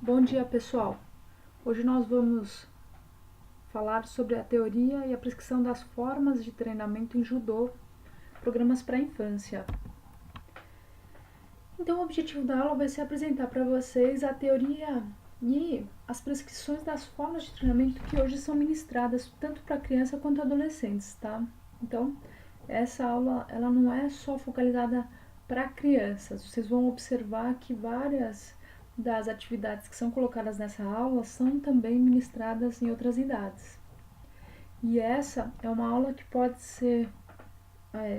Bom dia, pessoal. Hoje nós vamos falar sobre a teoria e a prescrição das formas de treinamento em judô, programas para a infância. Então, o objetivo da aula vai ser apresentar para vocês a teoria e as prescrições das formas de treinamento que hoje são ministradas tanto para criança quanto adolescentes, tá? Então, essa aula ela não é só focalizada para crianças. Vocês vão observar que várias das atividades que são colocadas nessa aula são também ministradas em outras idades. E essa é uma aula que pode ser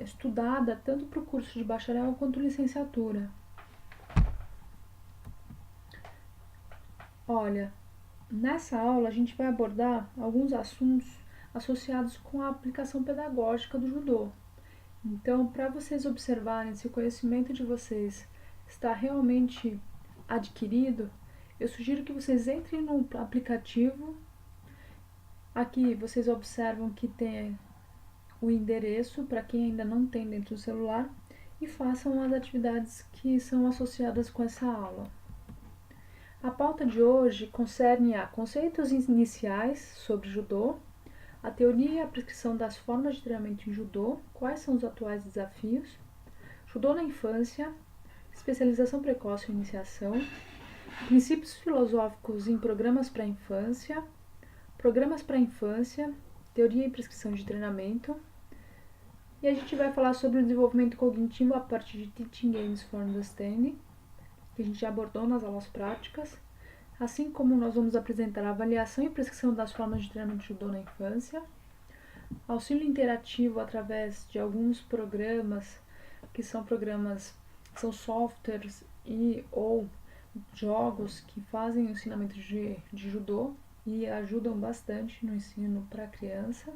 estudada tanto para o curso de bacharel quanto licenciatura. Olha, nessa aula a gente vai abordar alguns assuntos associados com a aplicação pedagógica do judô. Então, para vocês observarem se o conhecimento de vocês está realmente adquirido, eu sugiro que vocês entrem no aplicativo. Aqui vocês observam que tem o endereço para quem ainda não tem dentro do celular e façam as atividades que são associadas com essa aula. A pauta de hoje concerne a conceitos iniciais sobre judô, a teoria e a prescrição das formas de treinamento em judô, quais são os atuais desafios, judô na infância, especialização precoce e iniciação, princípios filosóficos em programas para a infância, teoria e prescrição de treinamento, e a gente vai falar sobre o desenvolvimento cognitivo a partir de Teaching Aids for Understanding, que a gente já abordou nas aulas práticas, assim como nós vamos apresentar a avaliação e prescrição das formas de treinamento de judô na infância, auxílio interativo através de alguns programas, que são softwares e ou jogos que fazem o ensinamento de judô e ajudam bastante no ensino para a criança,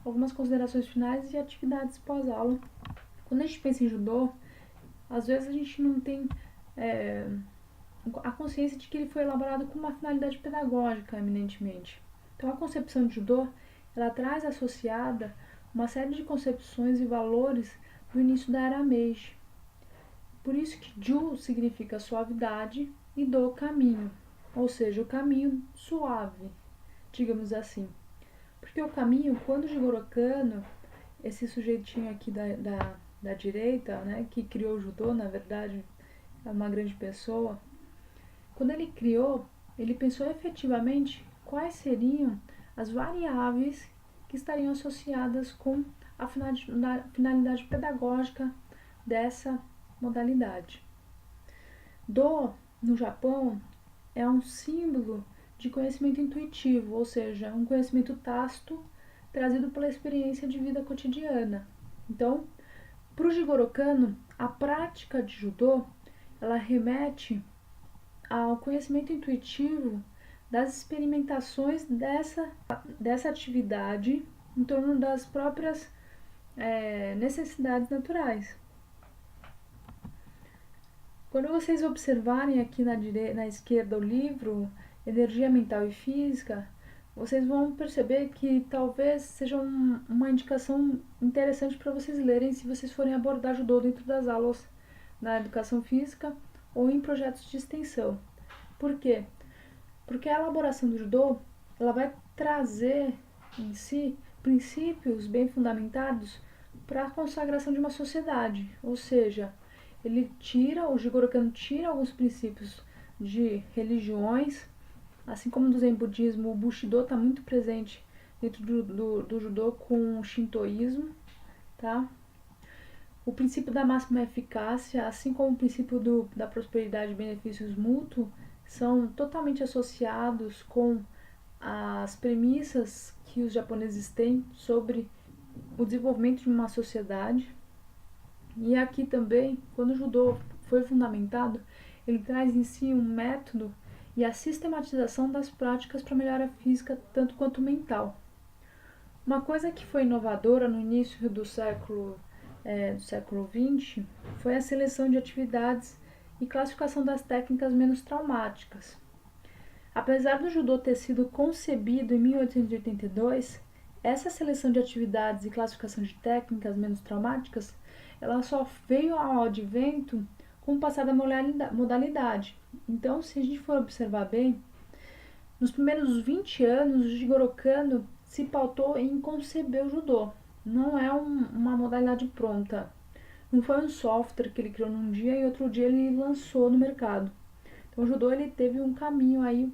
algumas considerações finais e atividades pós-aula. Quando a gente pensa em judô, às vezes a gente não tem a consciência de que ele foi elaborado com uma finalidade pedagógica, eminentemente. Então, a concepção de judô, ela traz associada uma série de concepções e valores do início da era Meiji. Por isso que Ju significa suavidade e do caminho, ou seja, o caminho suave, digamos assim. Porque o caminho, quando Jigoro Kano, esse sujeitinho aqui da direita, né, que criou o judô, na verdade, é uma grande pessoa, quando ele criou, ele pensou efetivamente quais seriam as variáveis que estariam associadas com a finalidade pedagógica dessa modalidade. Do, no Japão, é um símbolo de conhecimento intuitivo, ou seja, um conhecimento tácito trazido pela experiência de vida cotidiana. Então, para o Jigoro Kano, a prática de judô, ela remete ao conhecimento intuitivo das experimentações dessa atividade em torno das próprias necessidades naturais. Quando vocês observarem aqui na esquerda o livro Energia Mental e Física, vocês vão perceber que talvez seja uma indicação interessante para vocês lerem se vocês forem abordar judô dentro das aulas na educação física ou em projetos de extensão. Por quê? Porque a elaboração do judô ela vai trazer em si princípios bem fundamentados para a consagração de uma sociedade, ou seja, o Jigoro Kano tira alguns princípios de religiões, assim como no Zen budismo, o Bushido está muito presente dentro do judô com o shintoísmo, tá? O princípio da máxima eficácia, assim como o princípio da prosperidade e benefícios mútuos, são totalmente associados com as premissas que os japoneses têm sobre o desenvolvimento de uma sociedade. E aqui também, quando o judô foi fundamentado, ele traz em si um método e a sistematização das práticas para melhora física tanto quanto mental. Uma coisa que foi inovadora no início do século XX foi a seleção de atividades e classificação das técnicas menos traumáticas. Apesar do judô ter sido concebido em 1882, essa seleção de atividades e classificação de técnicas menos traumáticas, ela só veio ao advento com o passar da modalidade. Então, se a gente for observar bem, nos primeiros 20 anos, o Jigoro Kano se pautou em conceber o judô. Não é uma modalidade pronta. Não foi um software que ele criou num dia e outro dia ele lançou no mercado. Então, o judô ele teve um caminho aí,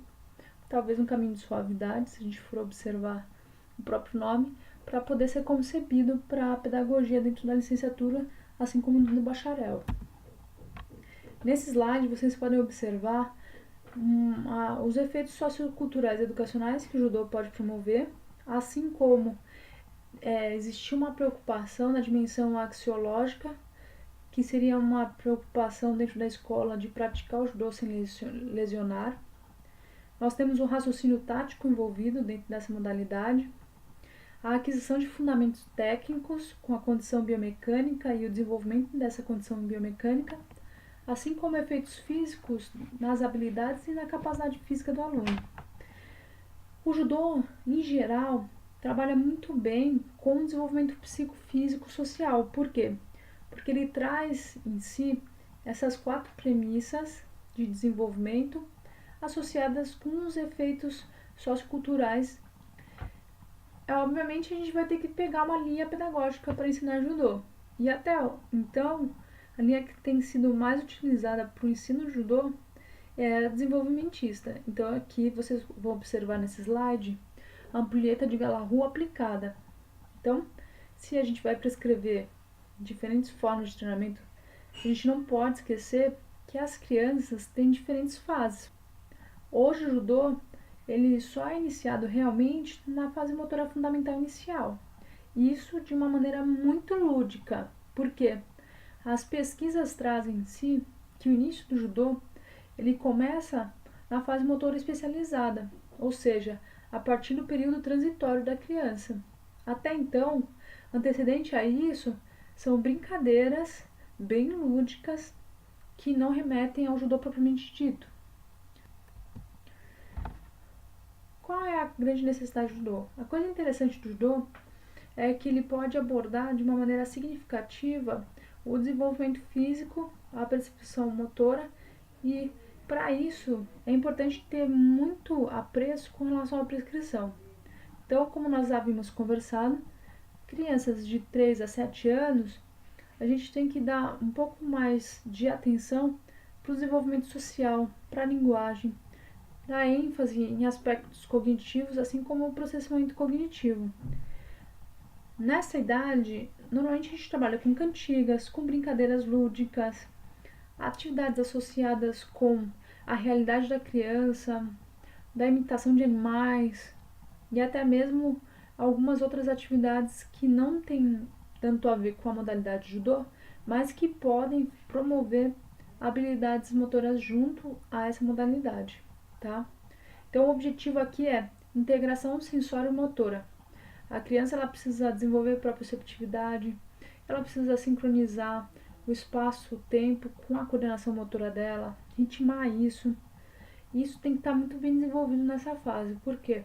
talvez um caminho de suavidade, se a gente for observar o próprio nome, para poder ser concebido para a pedagogia dentro da licenciatura, assim como no bacharel. Nesse slide, vocês podem observar os efeitos socioculturais e educacionais que o judô pode promover, assim como existir uma preocupação na dimensão axiológica, que seria uma preocupação dentro da escola de praticar o judô sem lesionar. Nós temos um raciocínio tático envolvido dentro dessa modalidade, a aquisição de fundamentos técnicos com a condição biomecânica e o desenvolvimento dessa condição biomecânica, assim como efeitos físicos nas habilidades e na capacidade física do aluno. O judô, em geral, trabalha muito bem com o desenvolvimento psicofísico-social. Por quê? Porque ele traz em si essas 4 premissas de desenvolvimento associadas com os efeitos socioculturais. Obviamente, a gente vai ter que pegar uma linha pedagógica para ensinar judô. E até então, a linha que tem sido mais utilizada para o ensino de judô é a desenvolvimentista. Então, aqui vocês vão observar nesse slide a ampulheta de Galahu aplicada. Então, se a gente vai prescrever diferentes formas de treinamento, a gente não pode esquecer que as crianças têm diferentes fases. Hoje, o judô ele só é iniciado realmente na fase motora fundamental inicial. Isso de uma maneira muito lúdica. Por quê? As pesquisas trazem em si que o início do judô ele começa na fase motora especializada, ou seja, a partir do período transitório da criança. Até então, antecedente a isso, são brincadeiras bem lúdicas que não remetem ao judô propriamente dito. Qual é a grande necessidade do judô? A coisa interessante do judô é que ele pode abordar de uma maneira significativa o desenvolvimento físico, a percepção motora, e para isso é importante ter muito apreço com relação à prescrição. Então, como nós havíamos conversado, crianças de 3 a 7 anos, a gente tem que dar um pouco mais de atenção para o desenvolvimento social, para a linguagem, dar ênfase em aspectos cognitivos, assim como o processamento cognitivo. Nessa idade, normalmente a gente trabalha com cantigas, com brincadeiras lúdicas, atividades associadas com a realidade da criança, da imitação de animais e até mesmo algumas outras atividades que não têm tanto a ver com a modalidade judô, mas que podem promover habilidades motoras junto a essa modalidade, tá? Então, o objetivo aqui é integração sensório-motora. A criança ela precisa desenvolver proprioceptividade, ela precisa sincronizar o espaço, o tempo com a coordenação motora dela, ritmar isso. Isso tem que estar muito bem desenvolvido nessa fase. Por quê?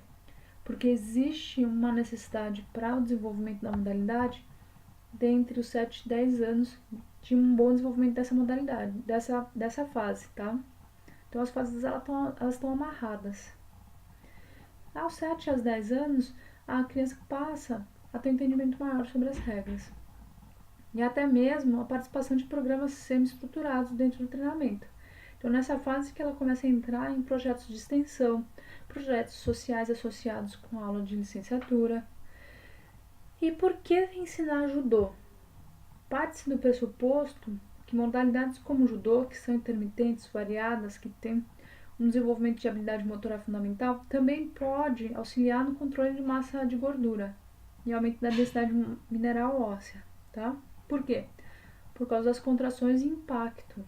Porque existe uma necessidade para o desenvolvimento da modalidade dentre os 7 e 10 anos de um bom desenvolvimento dessa modalidade, dessa fase, tá? Então as fases elas estão amarradas. Aos 7 aos 10 anos, a criança passa a ter um entendimento maior sobre as regras. E até mesmo a participação de programas semi-estruturados dentro do treinamento. Então, nessa fase que ela começa a entrar em projetos de extensão, projetos sociais associados com a aula de licenciatura. E por que ensinar judô? Parte-se do pressuposto que modalidades como judô, que são intermitentes, variadas, que têm um desenvolvimento de habilidade motora fundamental, também pode auxiliar no controle de massa de gordura e aumento da densidade mineral óssea, tá? Por quê? Por causa das contrações e impacto,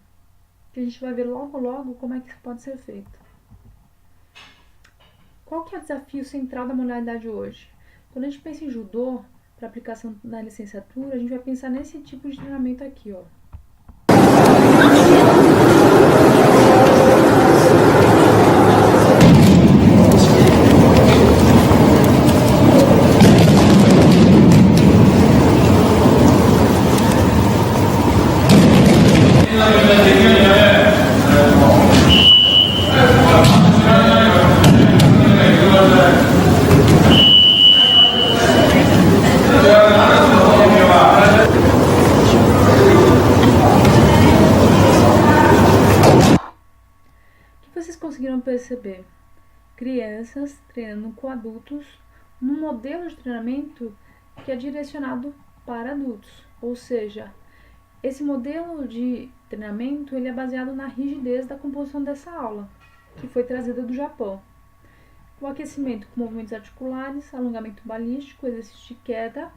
que a gente vai ver logo como é que isso pode ser feito. Qual que é o desafio central da modalidade hoje? Quando a gente pensa em judô, para aplicação na licenciatura, a gente vai pensar nesse tipo de treinamento aqui, ó. La vocês conseguiram perceber? Crianças treinando com adultos num modelo de treinamento que é direcionado para adultos. Ou seja, esse modelo de treinamento ele é baseado na rigidez da composição dessa aula, que foi trazida do Japão. O aquecimento com movimentos articulares, alongamento balístico, exercício de queda,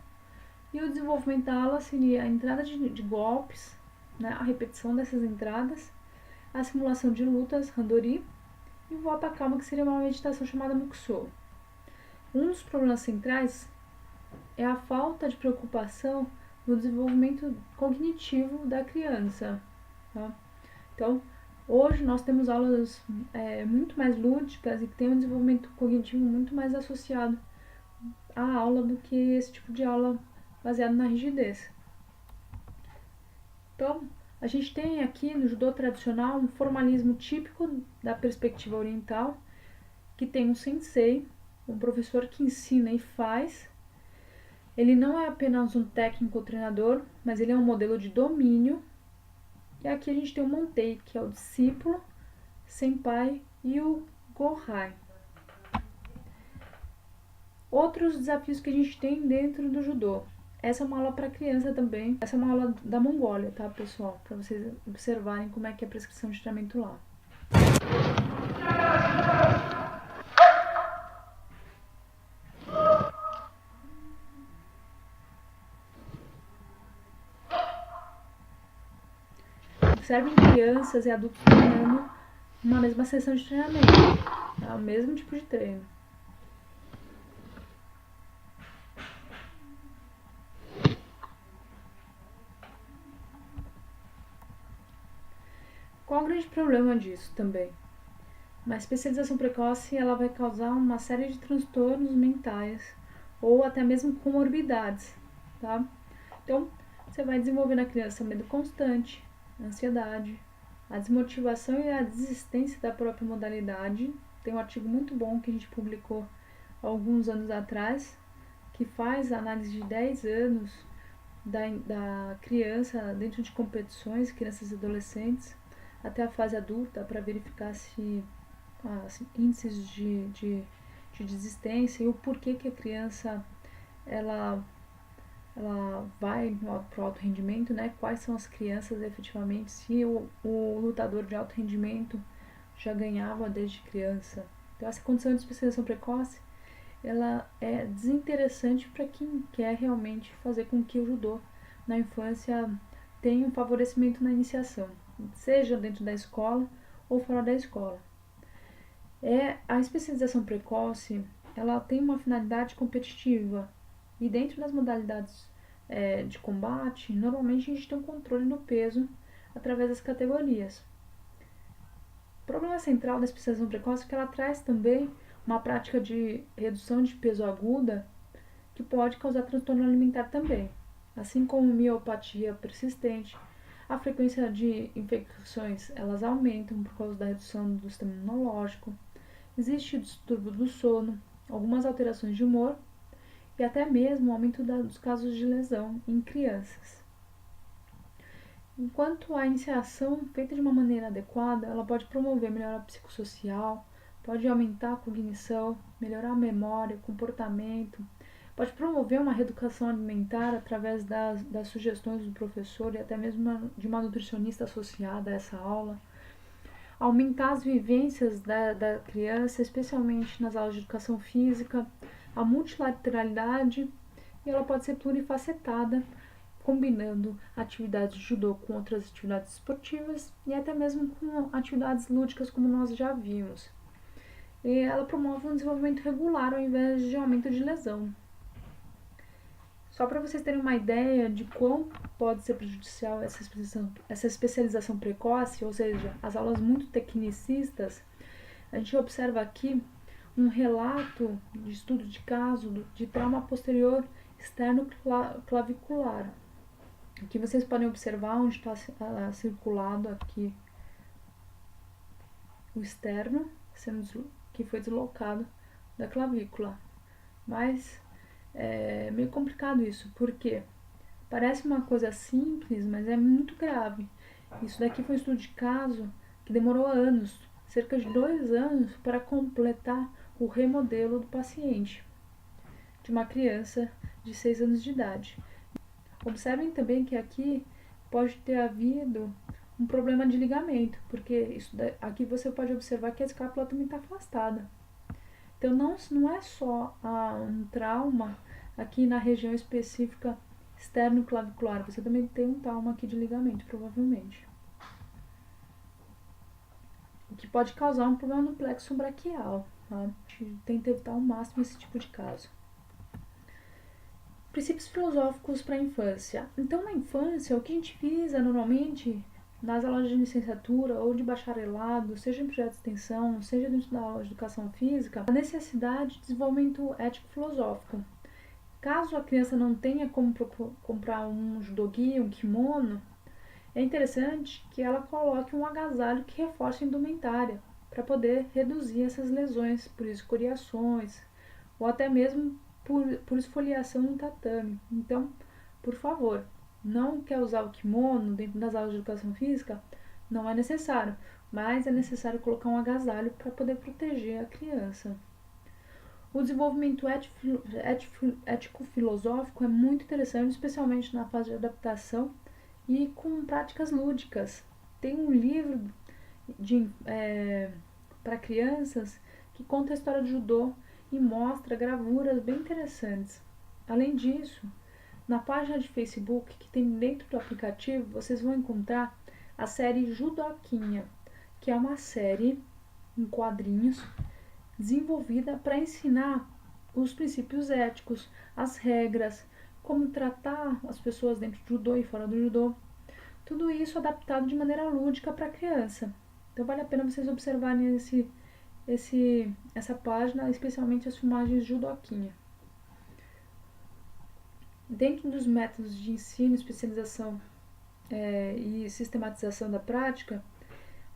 e o desenvolvimento da aula seria a entrada de golpes, né, a repetição dessas entradas, a simulação de lutas, randori, e o volta à calma, que seria uma meditação chamada Mukusho. Um dos problemas centrais é a falta de preocupação no desenvolvimento cognitivo da criança. Tá? Então, hoje nós temos aulas muito mais lúdicas e que tem um desenvolvimento cognitivo muito mais associado à aula do que esse tipo de aula baseado na rigidez. Então, a gente tem aqui no judô tradicional um formalismo típico da perspectiva oriental, que tem um sensei, um professor que ensina e faz. Ele não é apenas um técnico ou treinador, mas ele é um modelo de domínio. E aqui a gente tem o Montei, que é o discípulo, senpai e o Gohai. Outros desafios que a gente tem dentro do judô. Essa é uma aula para criança também. Essa é uma aula da Mongólia, tá, pessoal? Para vocês observarem como é que é a prescrição de treinamento lá. Observem crianças e adultos treinando uma mesma sessão de treinamento. Tá? O mesmo tipo de treino. Qual o grande problema disso também? Uma especialização precoce ela vai causar uma série de transtornos mentais ou até mesmo comorbidades, tá? Então, você vai desenvolver na criança medo constante, ansiedade, a desmotivação e a desistência da própria modalidade. Tem um artigo muito bom que a gente publicou há alguns anos atrás, que faz a análise de 10 anos da criança dentro de competições, crianças e adolescentes, até a fase adulta, para verificar se índices de desistência e o porquê que a criança ela vai para o alto rendimento, né? Quais são as crianças efetivamente, se o lutador de alto rendimento já ganhava desde criança. Então essa condição de especialização precoce ela é desinteressante para quem quer realmente fazer com que o judô na infância tenha um favorecimento na iniciação, seja dentro da escola ou fora da escola. A especialização precoce ela tem uma finalidade competitiva e dentro das modalidades de combate, normalmente a gente tem um controle no peso através das categorias. O problema central da especialização precoce é que ela traz também uma prática de redução de peso aguda que pode causar transtorno alimentar também, assim como miopatia persistente. A frequência de infecções elas aumentam por causa da redução do sistema imunológico. Existe distúrbio do sono, algumas alterações de humor e até mesmo o aumento dos casos de lesão em crianças. Enquanto a iniciação feita de uma maneira adequada, ela pode promover melhora psicossocial, pode aumentar a cognição, melhorar a memória, comportamento, pode promover uma reeducação alimentar através das sugestões do professor e até mesmo de uma nutricionista associada a essa aula, aumentar as vivências da criança, especialmente nas aulas de educação física, a multilateralidade, e ela pode ser plurifacetada, combinando atividades de judô com outras atividades esportivas e até mesmo com atividades lúdicas, como nós já vimos. E ela promove um desenvolvimento regular ao invés de aumento de lesão. Só para vocês terem uma ideia de quão pode ser prejudicial essa especialização precoce, ou seja, as aulas muito tecnicistas, a gente observa aqui um relato de estudo de caso de trauma posterior externo clavicular. Aqui vocês podem observar onde está circulado aqui o externo, que foi deslocado da clavícula. Mas é meio complicado isso, porque parece uma coisa simples, mas é muito grave. Isso daqui foi um estudo de caso que demorou anos, cerca de 2 anos para completar o remodelo do paciente, de uma criança de 6 anos de idade. Observem também que aqui pode ter havido um problema de ligamento, porque aqui você pode observar que a escápula também está afastada. Então não é só um trauma aqui na região específica externo-clavicular, você também tem um trauma aqui de ligamento, provavelmente. O que pode causar um problema no plexo braquial, tá? A gente tenta evitar ao máximo esse tipo de caso. Princípios filosóficos para a infância. Então, na infância, o que a gente visa normalmente nas aulas de licenciatura ou de bacharelado, seja em projeto de extensão, seja dentro da aula de educação física, a necessidade de desenvolvimento ético-filosófico. Caso a criança não tenha como comprar um judogi, um kimono, é interessante que ela coloque um agasalho que reforce a indumentária, para poder reduzir essas lesões por escoriações, ou até mesmo por esfoliação no tatame. Então, por favor, não quer usar o kimono dentro das aulas de educação física? Não é necessário, mas é necessário colocar um agasalho para poder proteger a criança. O desenvolvimento ético-filosófico é muito interessante, especialmente na fase de adaptação e com práticas lúdicas. Tem um livro para crianças que conta a história do judô e mostra gravuras bem interessantes. Além disso, na página de Facebook que tem dentro do aplicativo, vocês vão encontrar a série Judoquinha, que é uma série em quadrinhos desenvolvida para ensinar os princípios éticos, as regras, como tratar as pessoas dentro do judô e fora do judô. Tudo isso adaptado de maneira lúdica para a criança. Então vale a pena vocês observarem essa página, especialmente as filmagens Judoquinha. Dentro dos métodos de ensino, especialização e sistematização da prática,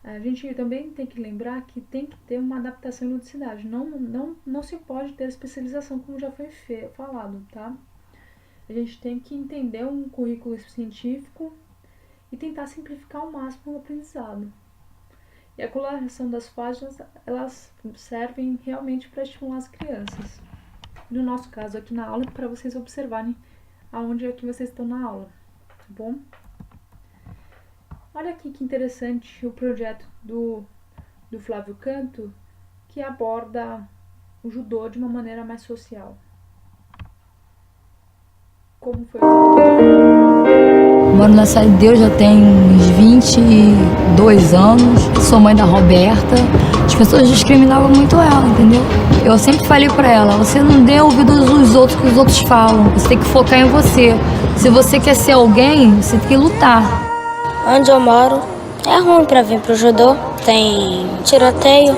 a gente também tem que lembrar que tem que ter uma adaptação e ludicidade. Não se pode ter especialização, como já foi falado, tá? A gente tem que entender um currículo científico e tentar simplificar ao máximo o aprendizado. E a coloração das páginas, elas servem realmente para estimular as crianças. No nosso caso aqui na aula, para vocês observarem aonde é que vocês estão na aula, tá bom? Olha aqui que interessante o projeto do Flávio Canto, que aborda o judô de uma maneira mais social. Como foi? Moro na Cidade de Deus já tem uns 22 anos. Sou mãe da Roberta. As pessoas discriminavam muito ela, entendeu? Eu sempre falei pra ela, você não dê ouvidos aos outros que os outros falam. Você tem que focar em você. Se você quer ser alguém, você tem que lutar. Onde eu moro é ruim pra vir pro judô. Tem tiroteio,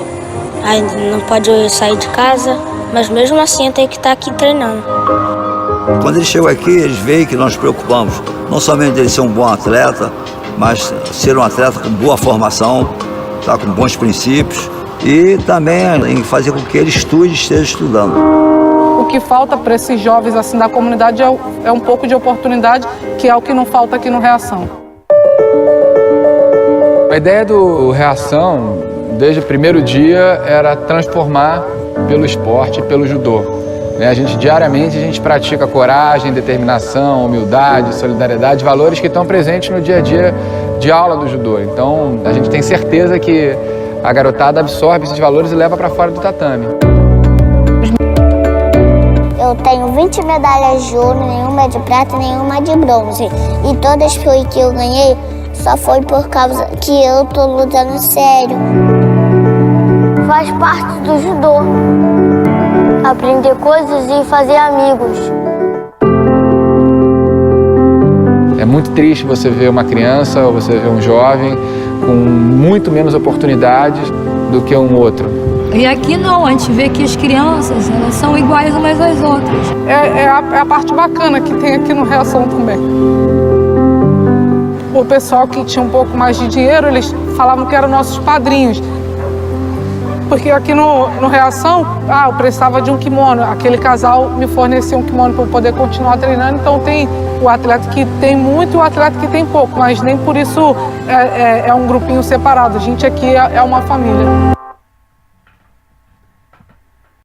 aí não pode sair de casa. Mas mesmo assim eu tenho que estar aqui treinando. Quando eles chegam aqui, eles veem que nós nos preocupamos não somente de ele ser um bom atleta, mas ser um atleta com boa formação, tá, com bons princípios e também em fazer com que ele estude e esteja estudando. O que falta para esses jovens assim da comunidade é um pouco de oportunidade, que é o que não falta aqui no Reação. A ideia do Reação, desde o primeiro dia, era transformar pelo esporte, pelo judô. Diariamente a gente pratica coragem, determinação, humildade, solidariedade, valores que estão presentes no dia a dia de aula do judô. Então a gente tem certeza que a garotada absorve esses valores e leva para fora do tatame. Eu tenho 20 medalhas de ouro, nenhuma de prata, nenhuma de bronze. E todas que eu ganhei só foi por causa que eu tô lutando sério. Faz parte do judô. Aprender coisas e fazer amigos. É muito triste você ver uma criança ou você ver um jovem com muito menos oportunidades do que um outro. E aqui não, a gente vê que as crianças, elas são iguais umas às outras. É a parte bacana que tem aqui no Reação também. O pessoal que tinha um pouco mais de dinheiro, eles falavam que eram nossos padrinhos. Porque aqui no Reação, eu precisava de um kimono. Aquele casal me fornecia um kimono para eu poder continuar treinando. Então tem o atleta que tem muito e o atleta que tem pouco, mas nem por isso é um grupinho separado. A gente aqui é uma família.